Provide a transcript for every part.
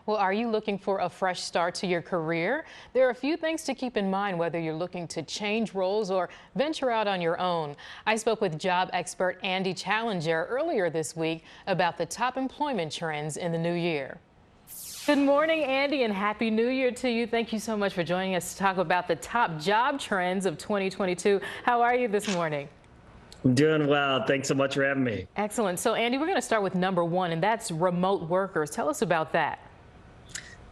Well, are you looking for a fresh start to your career? There are a few things to keep in mind whether you're looking to change roles or venture out on your own. I spoke with job expert Andy Challenger earlier this week about the top employment trends in the new year. Good morning, Andy, and Happy New Year to you. Thank you so much for joining us to talk about the top job trends of 2022. How are you this morning? I'm doing well. Thanks so much for having me. Excellent. So, Andy, we're going to start with number one, and that's remote workers. Tell us about that.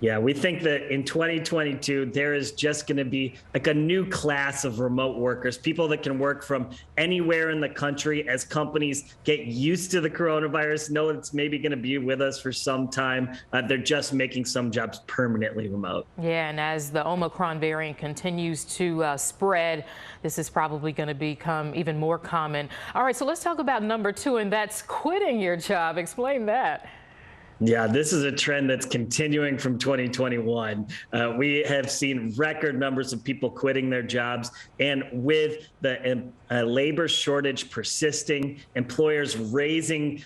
Yeah, we think that in 2022, there is just going to be like a new class of remote workers, people that can work from anywhere in the country as companies get used to the coronavirus, know it's maybe going to be with us for some time. They're just making some jobs permanently remote. Yeah, and as the Omicron variant continues to spread, this is probably going to become even more common. All right, so let's talk about number two, and that's quitting your job. Explain that. Yeah, this is a trend that's continuing from 2021. We have seen record numbers of people quitting their jobs, and with the labor shortage persisting, employers raising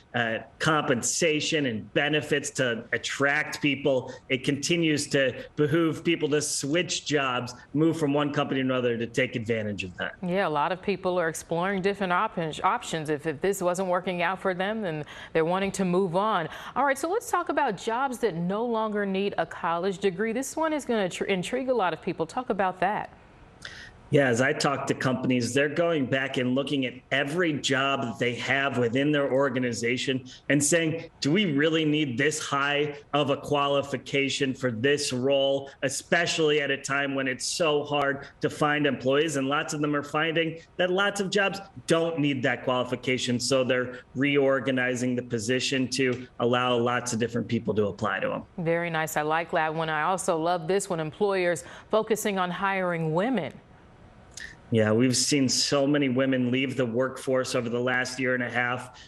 compensation and benefits to attract people, it continues to behoove people to switch jobs, move from one company to another to take advantage of that. Yeah, a lot of people are exploring different options. If this wasn't working out for them, then they're wanting to move on. All right, so let's talk about jobs that no longer need a college degree. This one is going to intrigue a lot of people. Talk about that. Yeah, as I talk to companies, they're going back and looking at every job that they have within their organization and saying, do we really need this high of a qualification for this role, especially at a time when it's so hard to find employees? And lots of them are finding that lots of jobs don't need that qualification. So they're reorganizing the position to allow lots of different people to apply to them. Very nice. I like that one. I also love this one, employers focusing on hiring women. Yeah, we've seen so many women leave the workforce over the last year and a half.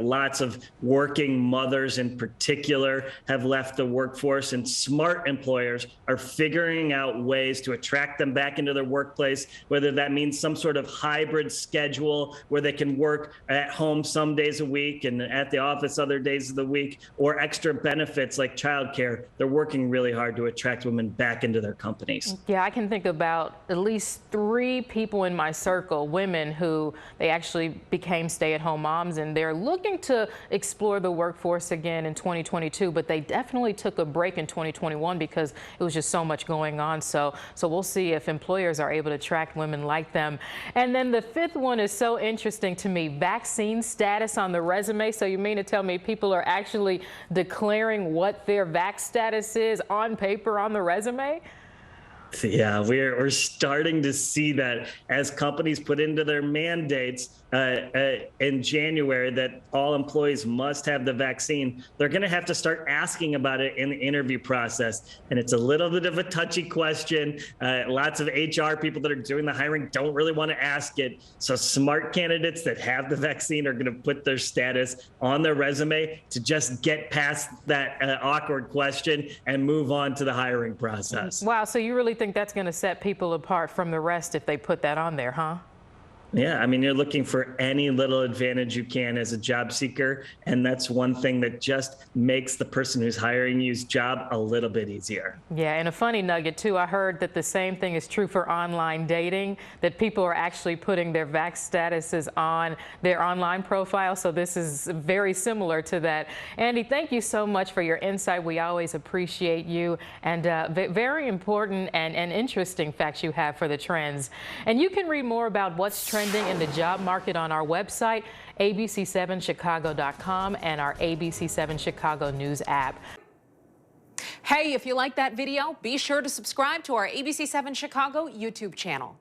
Lots of working mothers in particular have left the workforce, and smart employers are figuring out ways to attract them back into their workplace, whether that means some sort of hybrid schedule where they can work at home some days a week and at the office other days of the week, or extra benefits like childcare. They're working really hard to attract women back into their companies. Yeah, I can think about at least three people in my circle, women who they actually became stay-at-home moms, and they're looking to explore the workforce again in 2022, but they definitely took a break in 2021 because it was just so much going on. So we'll see if employers are able to attract women like them. And then the fifth one is so interesting to me, vaccine status on the resume. So you mean to tell me people are actually declaring what their vax status is on paper on the resume? Yeah, we're starting to see that as companies put into their mandates in January that all employees must have the vaccine. They're going to have to start asking about it in the interview process. And it's a little bit of a touchy question. Lots of HR people that are doing the hiring don't really want to ask it. So smart candidates that have the vaccine are going to put their status on their resume to just get past that awkward question and move on to the hiring process. Wow, so you really think that's going to set people apart from the rest if they put that on there, huh? Yeah, I mean, you're looking for any little advantage you can as a job seeker, and that's one thing that just makes the person who's hiring you's job a little bit easier. Yeah, and a funny nugget, too, I heard that the same thing is true for online dating, that people are actually putting their vax statuses on their online profile, so this is very similar to that. Andy, thank you so much for your insight. We always appreciate you, and very important and interesting facts you have for the trends. And you can read more about what's trending in the job market on our website, abc7chicago.com, and our ABC7 Chicago News app. Hey, if you like that video, be sure to subscribe to our ABC7 Chicago YouTube channel.